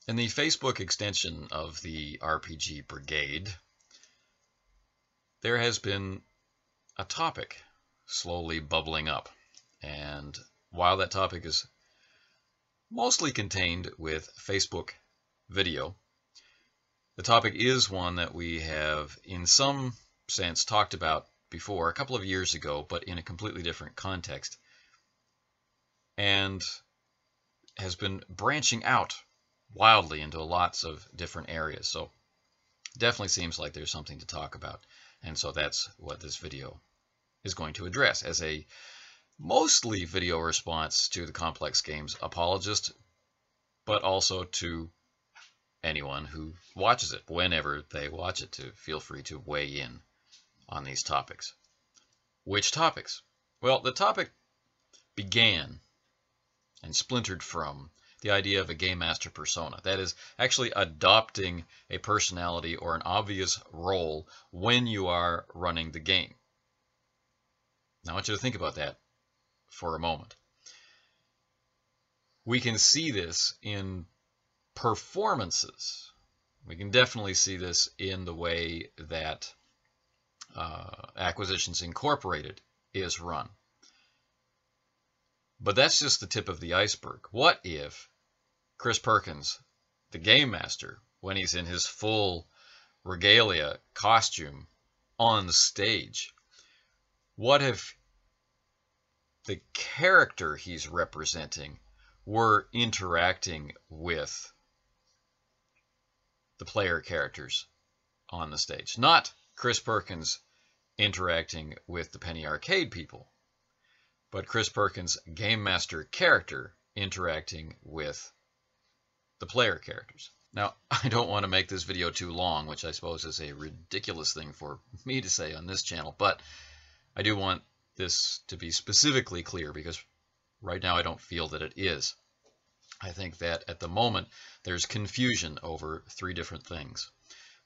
In the Facebook extension of the RPG Brigade, there has been a topic slowly bubbling up. And while that topic is mostly contained with Facebook video, the topic is one that we have in some sense talked about before a couple of years ago, but in a completely different context, and has been branching out wildly into lots of different areas. So definitely seems like there's something to talk about. And so that's what this video is going to address as a mostly video response to the Complex Games Apologist, but also to anyone who watches it, whenever they watch it, to feel free to weigh in on these topics. Which topics? Well, the topic began and splintered from the idea of a game master persona. That is, actually adopting a personality or an obvious role when you are running the game. Now, I want you to think about that for a moment. We can see this in performances. We can definitely see this in the way that Acquisitions Incorporated is run. But that's just the tip of the iceberg. What if Chris Perkins, the game master, when he's in his full regalia costume on stage, what if the character he's representing were interacting with the player characters on the stage? Not Chris Perkins interacting with the Penny Arcade people, but Chris Perkins' game master character interacting with the player characters. Now, I don't want to make this video too long, which I suppose is a ridiculous thing for me to say on this channel, but I do want this to be specifically clear because right now I don't feel that it is. I think that at the moment there's confusion over three different things.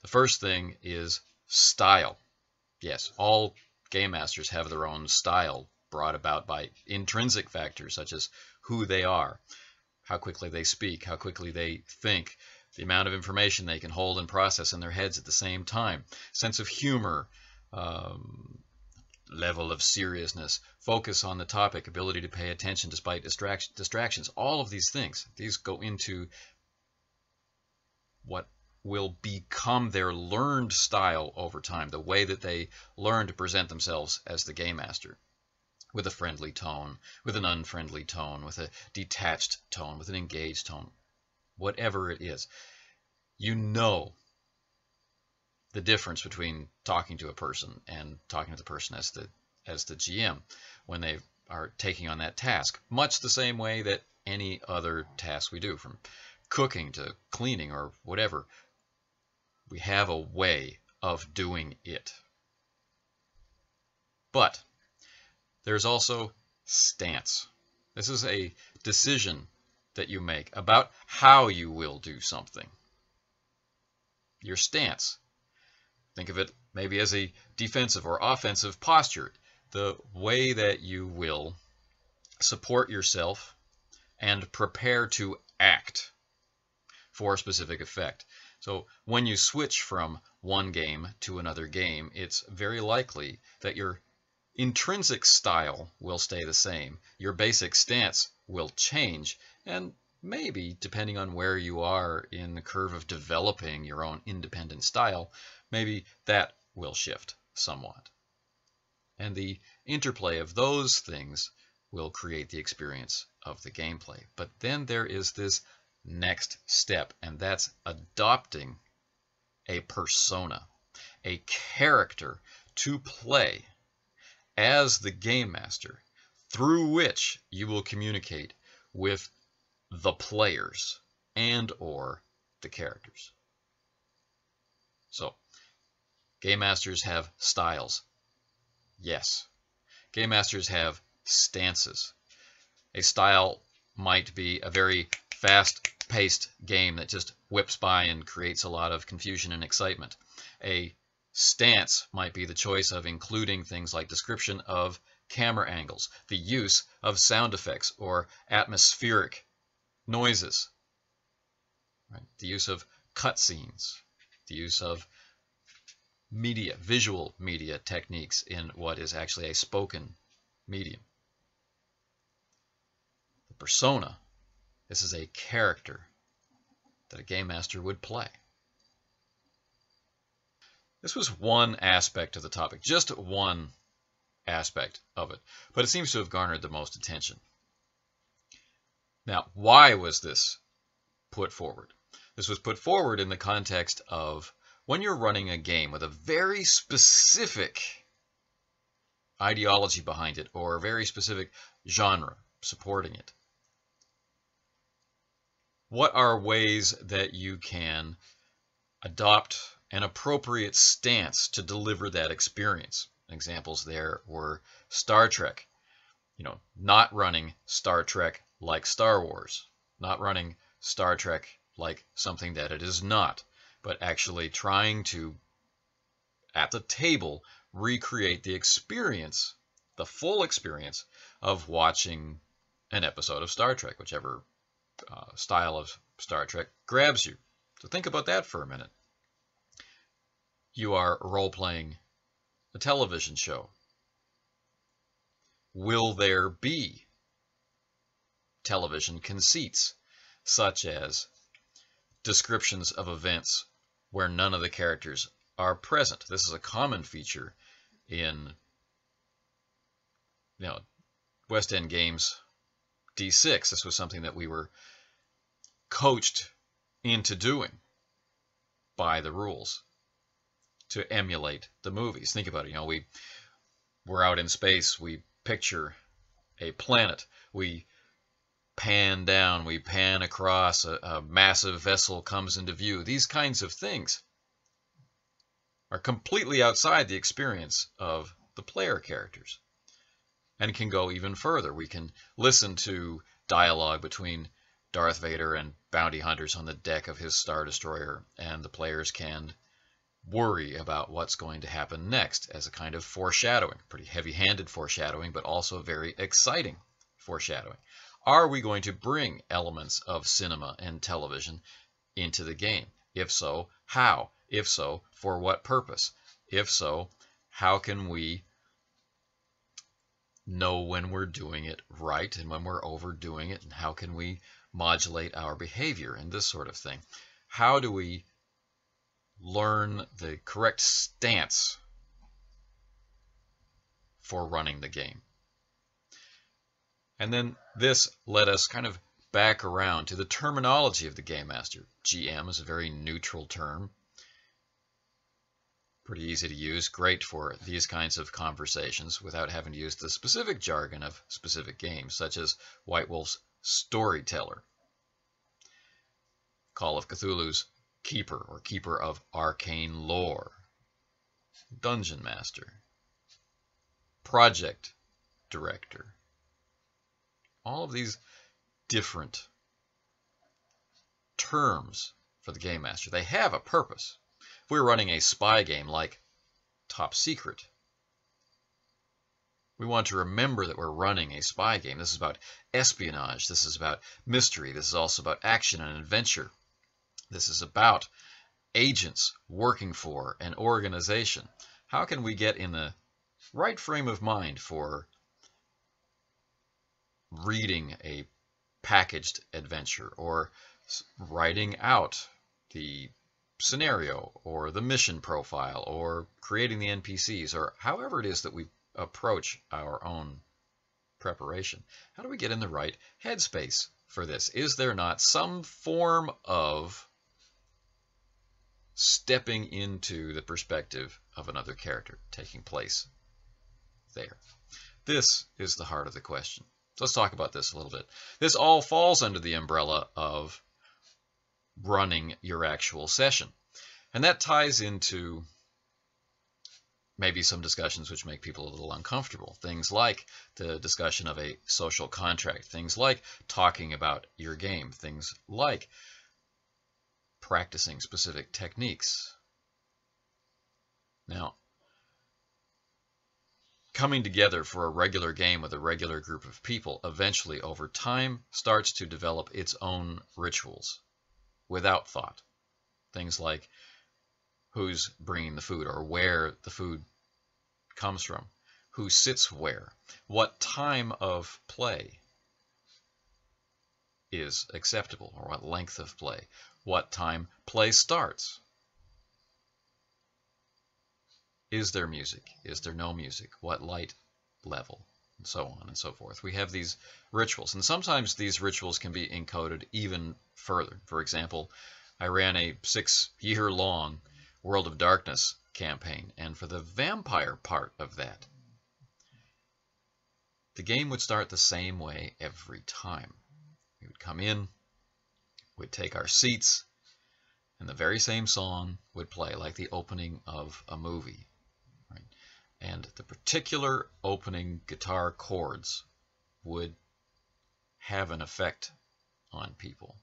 The first thing is style. Yes, all game masters have their own style brought about by intrinsic factors such as who they are, how quickly they speak, how quickly they think, the amount of information they can hold and process in their heads at the same time, sense of humor, level of seriousness, focus on the topic, ability to pay attention despite distractions. All of these things, these go into what will become their learned style over time, the way that they learn to present themselves as the game master, with a friendly tone, with an unfriendly tone, with a detached tone, with an engaged tone, whatever it is. You know the difference between talking to a person and talking to the person as the GM when they are taking on that task, much the same way that any other task we do, from cooking to cleaning or whatever. We have a way of doing it. But there's also stance. This is a decision that you make about how you will do something. Your stance. Think of it maybe as a defensive or offensive posture, the way that you will support yourself and prepare to act for a specific effect. So when you switch from one game to another game, it's very likely that your intrinsic style will stay the same. Your basic stance will change, and maybe, depending on where you are in the curve of developing your own independent style, maybe that will shift somewhat. And the interplay of those things will create the experience of the gameplay. But then there is this next step, and that's adopting a persona, a character to play as the game master, through which you will communicate with the players and or the characters. So, game masters have styles. Yes. Game masters have stances. A style might be a very fast-paced game that just whips by and creates a lot of confusion and excitement. A stance might be the choice of including things like description of camera angles, the use of sound effects or atmospheric noises. right? The use of cutscenes, the use of media, visual media techniques in what is actually a spoken medium. The persona, this is a character that a game master would play. This was one aspect of the topic, just one aspect of it, but it seems to have garnered the most attention. Now, why was this put forward? This was put forward in the context of when you're running a game with a very specific ideology behind it or a very specific genre supporting it. What are ways that you can adopt an appropriate stance to deliver that experience? Examples there were Star Trek. Not running Star Trek like Star Wars, not running Star Trek like something that it is not, but actually trying to, at the table, recreate the experience, the full experience of watching an episode of Star Trek, whichever style of Star Trek grabs you. So think about that for a minute. You are role-playing a television show. Will there be television conceits, such as descriptions of events where none of the characters are present? This is a common feature in West End Games D6. This was something that we were coached into doing by the rules to emulate the movies. Think about it. We're out in space. We picture a planet. We pan down. We pan across. A massive vessel comes into view. These kinds of things are completely outside the experience of the player characters and can go even further. We can listen to dialogue between Darth Vader and bounty hunters on the deck of his Star Destroyer, and the players can worry about what's going to happen next as a kind of foreshadowing. Pretty heavy-handed foreshadowing, but also very exciting foreshadowing. Are we going to bring elements of cinema and television into the game? If so, how? If so, for what purpose? If so, how can we know when we're doing it right and when we're overdoing it, and how can we modulate our behavior and this sort of thing? How do we learn the correct stance for running the game? And then this led us kind of back around to the terminology of the Game Master. GM is a very neutral term, pretty easy to use, great for these kinds of conversations without having to use the specific jargon of specific games, such as White Wolf's Storyteller, Call of Cthulhu's Keeper, or Keeper of Arcane Lore, Dungeon Master, Project Director. All of these different terms for the Game Master, they have a purpose. If we're running a spy game like Top Secret, we want to remember that we're running a spy game. This is about espionage. This is about mystery. This is also about action and adventure. This is about agents working for an organization. How can we get in the right frame of mind for reading a packaged adventure, or writing out the scenario or the mission profile, or creating the NPCs, or however it is that we approach our own preparation? How do we get in the right headspace for this? Is there not some form of stepping into the perspective of another character taking place there? This is the heart of the question. So let's talk about this a little bit. This all falls under the umbrella of running your actual session. And that ties into maybe some discussions which make people a little uncomfortable. Things like the discussion of a social contract. Things like talking about your game. Things like practicing specific techniques. Now, coming together for a regular game with a regular group of people eventually over time starts to develop its own rituals. without thought. Things like who's bringing the food or where the food comes from, who sits where, what time of play is acceptable, or what length of play, what time play starts. Is there music? Is there no music? What light level? And so on and so forth. We have these rituals, and sometimes these rituals can be encoded even further. For example, I ran a 6-year-long World of Darkness campaign, and for the vampire part of that, the game would start the same way every time. We would come in, we'd take our seats, and the very same song would play, like the opening of a movie. Right? And the particular opening guitar chords would have an effect on people.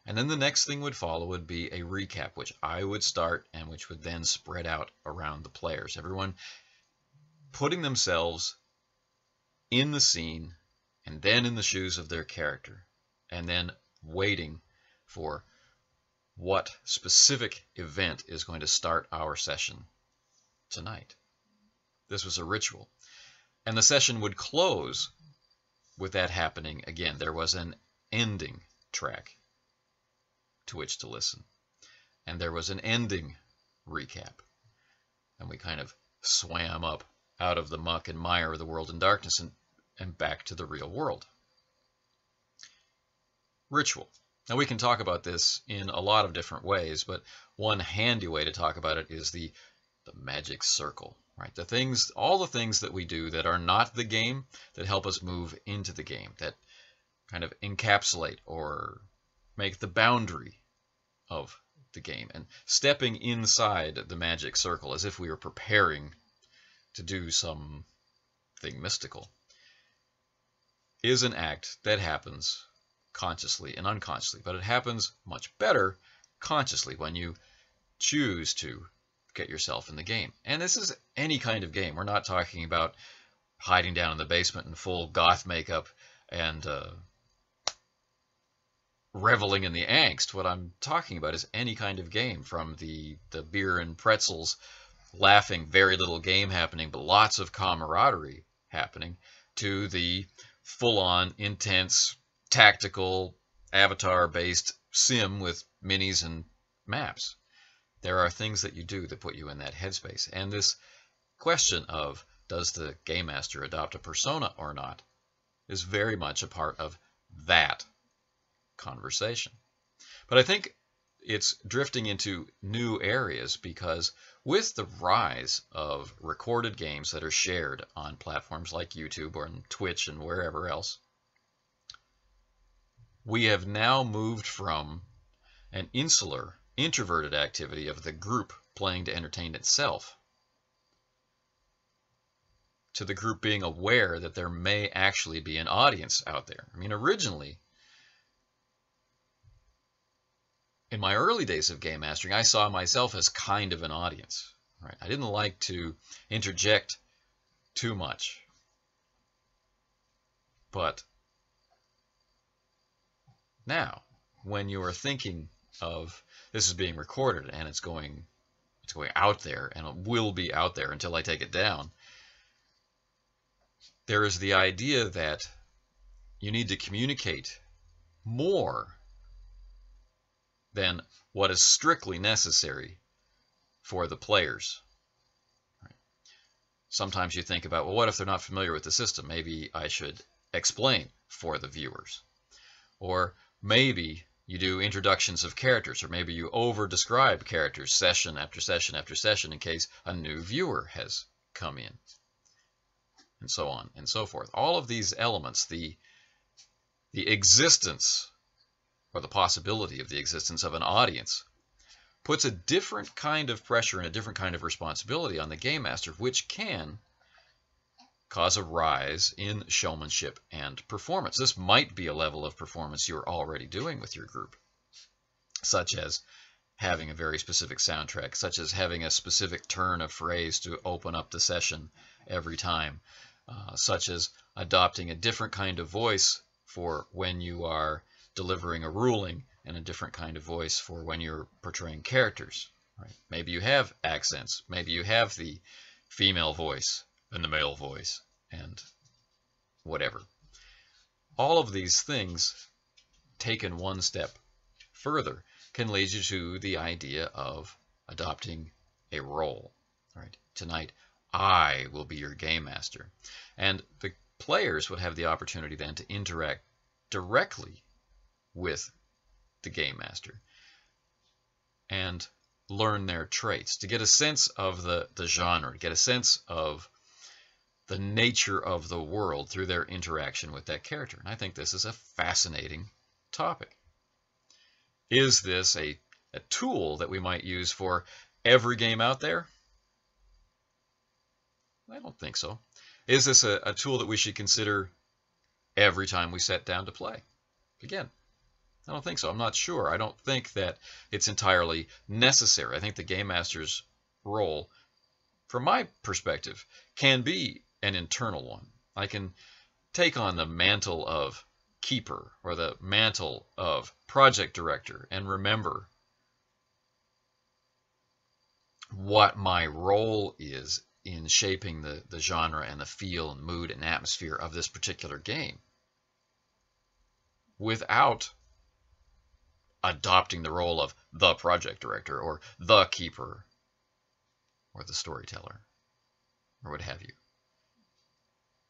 And then the next thing would follow would be a recap, which I would start and which would then spread out around the players. Everyone putting themselves in the scene and then in the shoes of their character, and then waiting for what specific event is going to start our session tonight. This was a ritual. And the session would close with that happening again. There was an ending track to which to listen. And there was an ending recap. And we kind of swam up out of the muck and mire of the world in darkness and back to the real world. Ritual. Now we can talk about this in a lot of different ways, but one handy way to talk about it is the magic circle. Right? All the things that we do that are not the game, that help us move into the game, that kind of encapsulate or make the boundary of the game, and stepping inside the magic circle as if we were preparing to do something mystical is an act that happens consciously and unconsciously, but it happens much better consciously when you choose to get yourself in the game. And this is any kind of game. We're not talking about hiding down in the basement in full goth makeup and reveling in the angst. What I'm talking about is any kind of game, from the beer and pretzels, laughing, very little game happening, but lots of camaraderie happening, to the full-on, intense, tactical, avatar-based sim with minis and maps. There are things that you do that put you in that headspace. And this question of, does the game master adopt a persona or not, is very much a part of that conversation. But I think it's drifting into new areas, because with the rise of recorded games that are shared on platforms like YouTube or on Twitch and wherever else, we have now moved from an insular, introverted activity of the group playing to entertain itself to the group being aware that there may actually be an audience out there. I mean, originally, in my early days of game mastering, I saw myself as kind of an audience. Right? I didn't like to interject too much. But now, when you are thinking of this is being recorded and it's going out there, and it will be out there until I take it down, there is the idea that you need to communicate more than what is strictly necessary for the players. Right? Sometimes you think about, well, what if they're not familiar with the system? Maybe I should explain for the viewers. Or maybe you do introductions of characters, or maybe you over-describe characters session after session after session in case a new viewer has come in, and so on and so forth. All of these elements, the existence or the possibility of the existence of an audience, puts a different kind of pressure and a different kind of responsibility on the game master, which can cause a rise in showmanship and performance. This might be a level of performance you're already doing with your group, such as having a very specific soundtrack, such as having a specific turn of phrase to open up the session every time, such as adopting a different kind of voice for when you are delivering a ruling and a different kind of voice for when you're portraying characters. Right? Maybe you have accents. Maybe you have the female voice and the male voice and whatever. All of these things, taken one step further, can lead you to the idea of adopting a role. Right? Tonight, I will be your game master. And the players would have the opportunity then to interact directly with the game master and learn their traits, to get a sense of the genre, to get a sense of the nature of the world through their interaction with that character. And I think this is a fascinating topic. Is this a tool that we might use for every game out there? I don't think so. Is this a tool that we should consider every time we sit down to play? Again, I don't think so. I'm not sure. I don't think that it's entirely necessary. I think the Game Master's role, from my perspective, can be an internal one. I can take on the mantle of keeper or the mantle of project director and remember what my role is in shaping the genre and the feel and mood and atmosphere of this particular game without adopting the role of the project director or the keeper or the storyteller or what have you.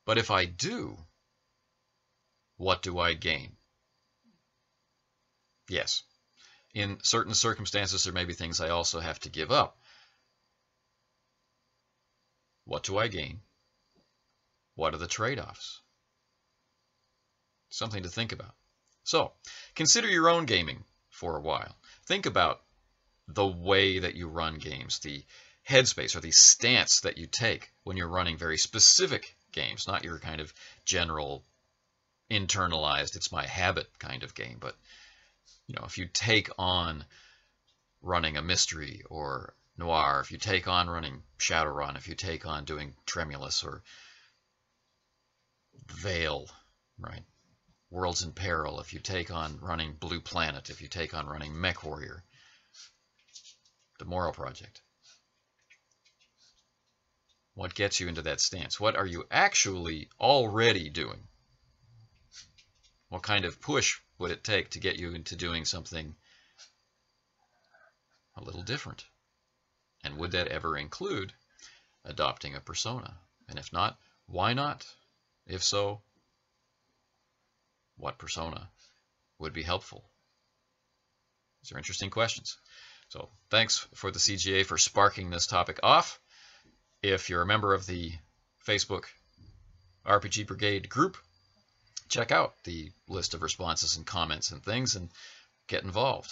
But if I do, what do I gain? Yes, in certain circumstances there may be things I also have to give up. What do I gain? What are the trade-offs? Something to think about. So, consider your own gaming for a while. Think about the way that you run games, the headspace or the stance that you take when you're running very specific games, not your kind of general internalized, it's my habit kind of game, but if you take on running a mystery or noir, if you take on running Shadowrun, if you take on doing Tremulous or Veil, right? Worlds in Peril, if you take on running Blue Planet, if you take on running MechWarrior, the Moral Project. What gets you into that stance? What are you actually already doing? What kind of push would it take to get you into doing something a little different? And would that ever include adopting a persona? And if not, why not? If so, what persona would be helpful? These are interesting questions. So thanks for the CGA for sparking this topic off. If you're a member of the Facebook RPG Brigade group, check out the list of responses and comments and things and get involved.